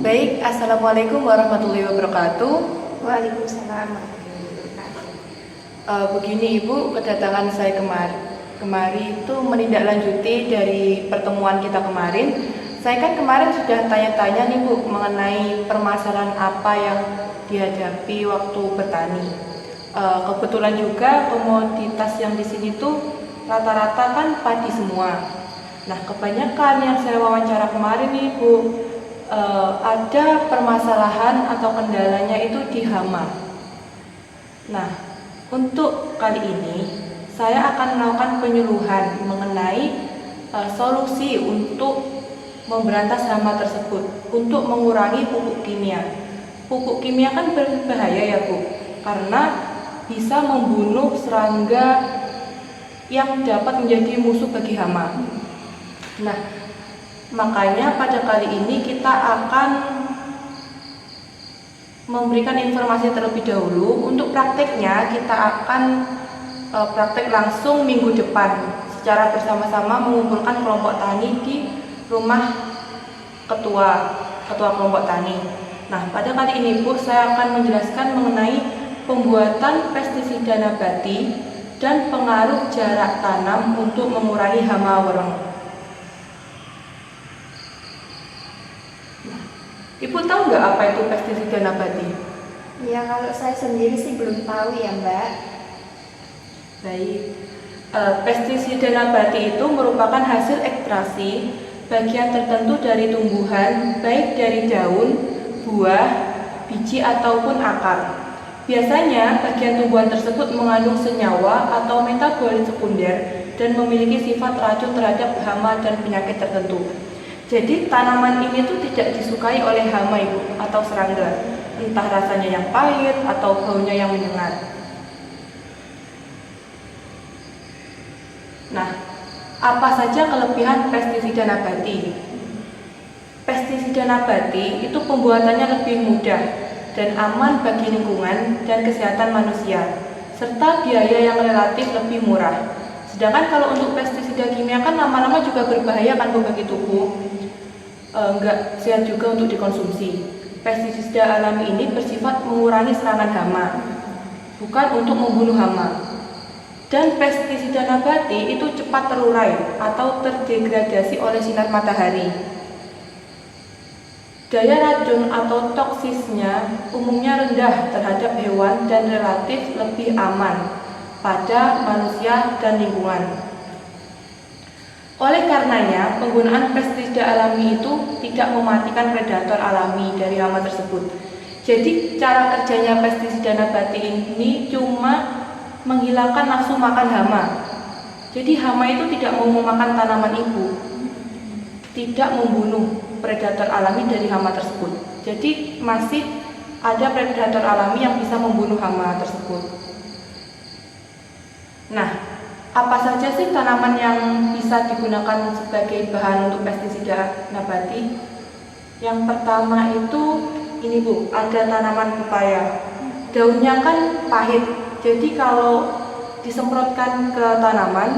Baik, Assalamualaikum warahmatullahi wabarakatuh. Waalaikumsalam warahmatullahi wabarakatuh. Begini Ibu, kedatangan saya kemari itu menindaklanjuti dari pertemuan kita kemarin. Saya kan kemarin sudah tanya-tanya nih Bu mengenai permasalahan apa yang dihadapi waktu bertani. Kebetulan juga komoditas yang di sini tuh rata-rata kan padi semua. Nah, kebanyakan yang saya wawancara kemarin nih Bu, ada permasalahan atau kendalanya itu di hama. Nah, untuk kali ini saya akan melakukan penyuluhan mengenai solusi untuk memberantas hama tersebut, untuk mengurangi pupuk kimia. Pupuk kimia kan berbahaya ya Bu, karena bisa membunuh serangga yang dapat menjadi musuh bagi hama. Nah, makanya pada kali ini kita akan memberikan informasi terlebih dahulu. Untuk prakteknya kita akan praktek langsung minggu depan secara bersama-sama mengumpulkan kelompok tani di rumah ketua kelompok tani. Nah, pada kali ini Bu, saya akan menjelaskan mengenai pembuatan pestisida nabati dan pengaruh jarak tanam untuk mengurangi hama wereng. Ibu tahu nggak apa itu pestisida nabati? Ya, kalau saya sendiri sih belum tahu ya Mbak. Baik, pestisida nabati itu merupakan hasil ekstraksi bagian tertentu dari tumbuhan, baik dari daun, buah, biji ataupun akar. Biasanya bagian tumbuhan tersebut mengandung senyawa atau metabolit sekunder dan memiliki sifat racun terhadap hama dan penyakit tertentu. Jadi tanaman ini tuh tidak disukai oleh hama Ibu atau serangga, entah rasanya yang pahit atau baunya yang menyengat. Nah, apa saja kelebihan pestisida nabati? Pestisida nabati itu pembuatannya lebih mudah dan aman bagi lingkungan dan kesehatan manusia, serta biaya yang relatif lebih murah. Sedangkan kalau untuk pestisida kimia kan lama-lama juga berbahaya kan bagi tubuh, enggak sehat juga untuk dikonsumsi. Pestisida alami ini bersifat mengurangi serangan hama, bukan untuk membunuh hama. Dan pestisida nabati itu cepat terurai atau terdegradasi oleh sinar matahari. Daya racun atau toksisnya umumnya rendah terhadap hewan dan relatif lebih aman pada manusia dan lingkungan. Oleh karenanya, penggunaan pestisida alami itu tidak mematikan predator alami dari hama tersebut. Jadi, cara kerjanya pestisida nabati ini cuma menghilangkan nafsu makan hama. Jadi, hama itu tidak mau memakan tanaman ibu, tidak membunuh predator alami dari hama tersebut. Jadi, masih ada predator alami yang bisa membunuh hama tersebut. Nah, apa saja sih tanaman yang bisa digunakan sebagai bahan untuk pestisida nabati? Yang pertama itu ini Bu, ada tanaman pepaya. Daunnya kan pahit, jadi kalau disemprotkan ke tanaman,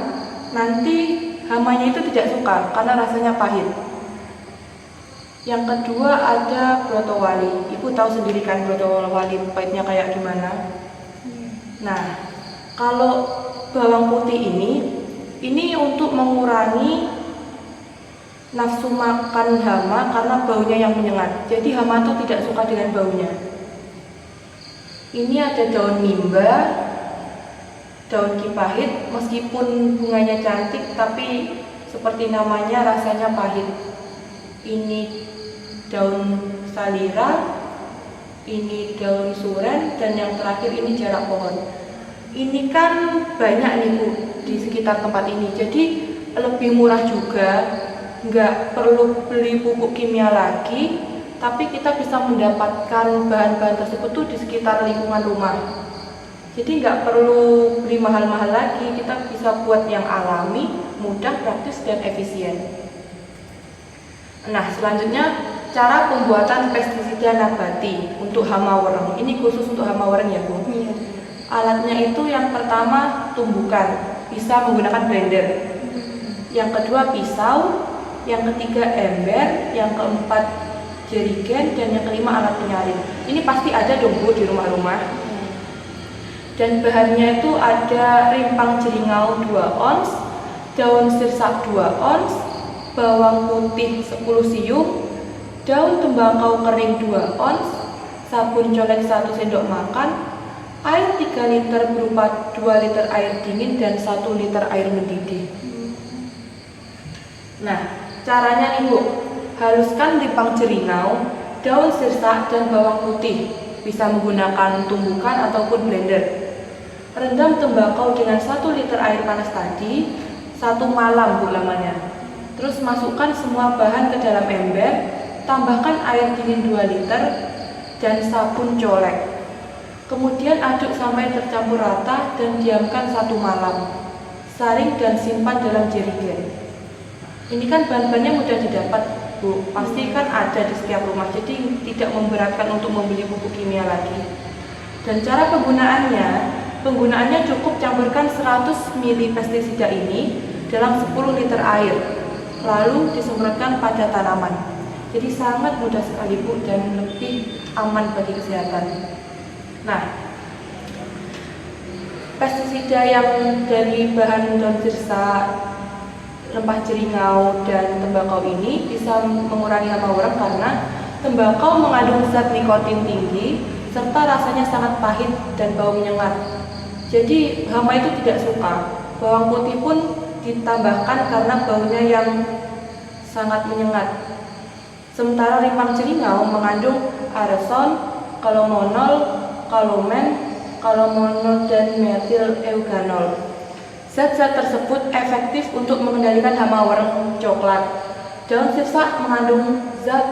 nanti hamanya itu tidak suka karena rasanya pahit. Yang kedua ada brotowali. Ibu tahu sendiri kan brotowali pahitnya kayak gimana? Nah, kalau bawang putih ini untuk mengurangi nafsu makan hama karena baunya yang menyengat. Jadi hama itu tidak suka dengan baunya. Ini ada daun mimba, daun kipahit, meskipun bunganya cantik tapi seperti namanya rasanya pahit. Ini daun salira, ini daun suren, dan yang terakhir ini jarak pohon. Ini kan banyak nih Bu di sekitar tempat ini, jadi lebih murah juga, nggak perlu beli pupuk kimia lagi, tapi kita bisa mendapatkan bahan-bahan tersebut tuh di sekitar lingkungan rumah. Jadi nggak perlu beli mahal-mahal lagi, kita bisa buat yang alami, mudah, praktis, dan efisien. Nah, selanjutnya cara pembuatan pestisida nabati untuk hama wereng. Ini khusus untuk hama wereng ya, Bu. Iya. Alatnya itu yang pertama tumbukan, bisa menggunakan blender. Yang kedua pisau, yang ketiga ember, yang keempat jerigen, dan yang kelima alat penyaring. Ini pasti ada dong, Bu, di rumah-rumah. Dan bahannya itu ada rimpang jeringau 2 ons, daun sirsak 2 ons, bawang putih 10 siung, daun tembakau kering 2 ons, sabun colek 1 sendok makan, air 3 liter berupa 2 liter air dingin dan 1 liter air mendidih. Nah, caranya nih Bu, haluskan rimpang jeringau, daun sirsak dan bawang putih, bisa menggunakan tumbukan ataupun blender. Rendam tembakau dengan 1 liter air panas tadi 1 malam Bu lamanya. Terus masukkan semua bahan ke dalam ember, tambahkan air dingin 2 liter dan sabun colek. Kemudian aduk sampai tercampur rata dan diamkan 1 malam. Saring dan simpan dalam jerigen. Ini kan bahan-bahannya mudah didapat, Bu. Pasti kan ada di setiap rumah, jadi tidak memberatkan untuk membeli pupuk kimia lagi. Dan cara penggunaannya cukup campurkan 100 ml pestisida ini dalam 10 liter air, lalu disemprotkan pada tanaman. Jadi sangat mudah sekali Bu dan lebih aman bagi kesehatan. Nah, pestisida yang dari bahan daun sirsak, rempah jeringau, dan tembakau ini bisa mengurangi hama wereng karena tembakau mengandung zat nikotin tinggi serta rasanya sangat pahit dan bau menyengat. Jadi hama itu tidak suka. Bawang putih pun ditambahkan karena baunya yang sangat menyengat. Sementara rimpang jeringau mengandung areson, kalomonol, kalomen, kalomonol, dan metil euganol. Zat-zat tersebut efektif untuk mengendalikan hama wereng coklat. Daun sirsak mengandung zat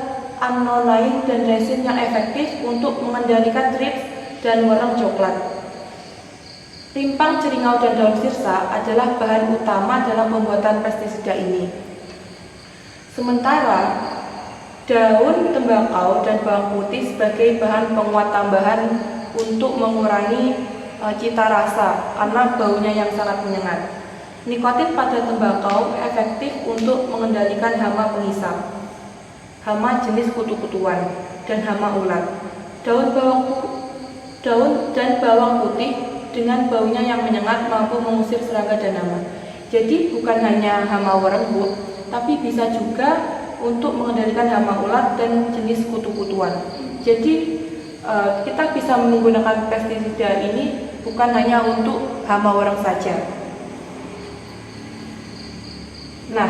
amnonain dan resin yang efektif untuk mengendalikan trips dan wereng coklat. Rimpang jeringau dan daun sirsak adalah bahan utama dalam pembuatan pestisida ini. Sementara daun tembakau dan bawang putih sebagai bahan penguat tambahan untuk mengurangi cita rasa karena baunya yang sangat menyengat. Nikotin pada tembakau efektif untuk mengendalikan hama pengisap, hama jenis kutu-kutuan, dan hama ulat. Daun dan bawang putih dengan baunya yang menyengat mampu mengusir serangga dan hama. Jadi bukan hanya hama wereng Bu, tapi bisa juga untuk mengendalikan hama ulat dan jenis kutu-kutuan. Jadi kita bisa menggunakan pestisida ini bukan hanya untuk hama wereng saja. Nah,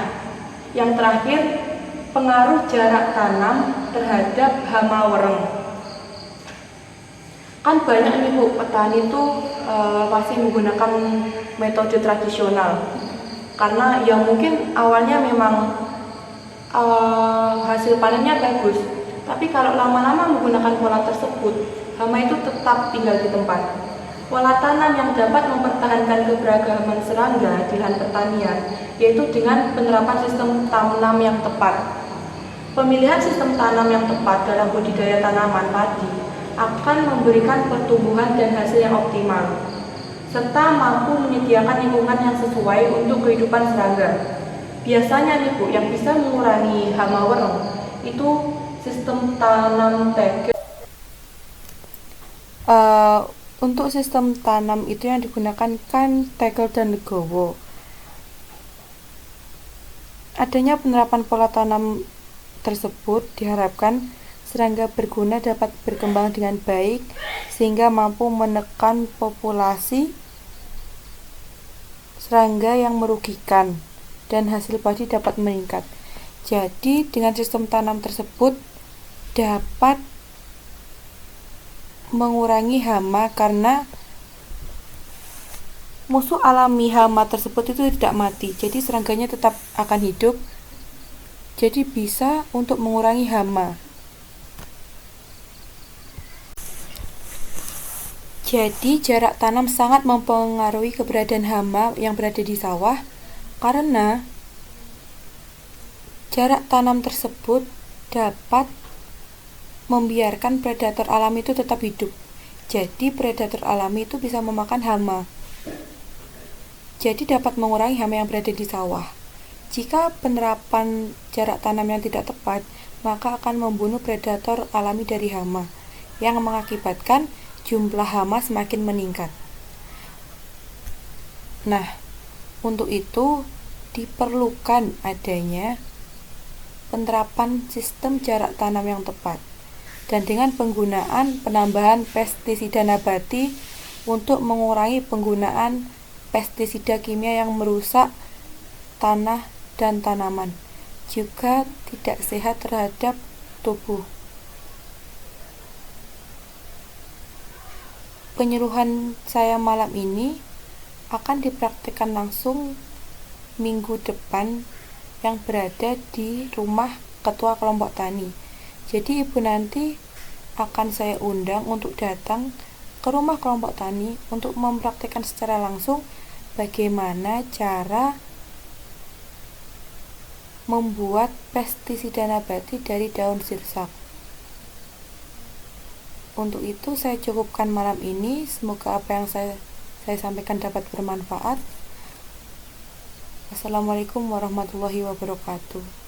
yang terakhir, pengaruh jarak tanam terhadap hama wereng. Kan banyak nih Bu, petani itu masih menggunakan metode tradisional karena ya mungkin awalnya memang hasil panennya bagus, tapi kalau lama-lama menggunakan pola tersebut, hama itu tetap tinggal di tempat. Pola tanam yang dapat mempertahankan keberagaman serangga di lahan pertanian yaitu dengan penerapan sistem tanam yang tepat. Pemilihan sistem tanam yang tepat dalam budidaya tanaman padi akan memberikan pertumbuhan dan hasil yang optimal, serta mampu menyediakan lingkungan yang sesuai untuk kehidupan serangga. Biasanya nih Bu, yang bisa mengurangi hama wereng itu sistem tanam tegel. Untuk sistem tanam itu yang digunakan kan tegel dan legowo. Adanya penerapan pola tanam tersebut diharapkan serangga berguna dapat berkembang dengan baik sehingga mampu menekan populasi serangga yang merugikan dan hasil padi dapat meningkat. Jadi dengan sistem tanam tersebut dapat mengurangi hama karena musuh alami hama tersebut itu tidak mati. Jadi serangganya tetap akan hidup. Jadi bisa untuk mengurangi hama. Jadi jarak tanam sangat mempengaruhi keberadaan hama yang berada di sawah karena Jarak tanam tersebut dapat membiarkan predator alami itu tetap hidup. Jadi predator alami itu bisa memakan hama. Jadi dapat mengurangi hama yang berada di sawah. Jika penerapan jarak tanam yang tidak tepat, maka akan membunuh predator alami dari hama, yang mengakibatkan jumlah hama semakin meningkat. Nah, untuk itu diperlukan adanya penerapan sistem jarak tanam yang tepat dan dengan penggunaan penambahan pestisida nabati untuk mengurangi penggunaan pestisida kimia yang merusak tanah dan tanaman, juga tidak sehat terhadap tubuh. Penyuluhan saya malam ini akan dipraktikkan langsung minggu depan yang berada di rumah ketua kelompok tani. Jadi ibu nanti akan saya undang untuk datang ke rumah kelompok tani untuk mempraktikkan secara langsung bagaimana cara membuat pestisida nabati dari daun sirsak. Untuk itu saya cukupkan malam ini. Semoga apa yang saya sampaikan dapat bermanfaat. Assalamualaikum warahmatullahi wabarakatuh.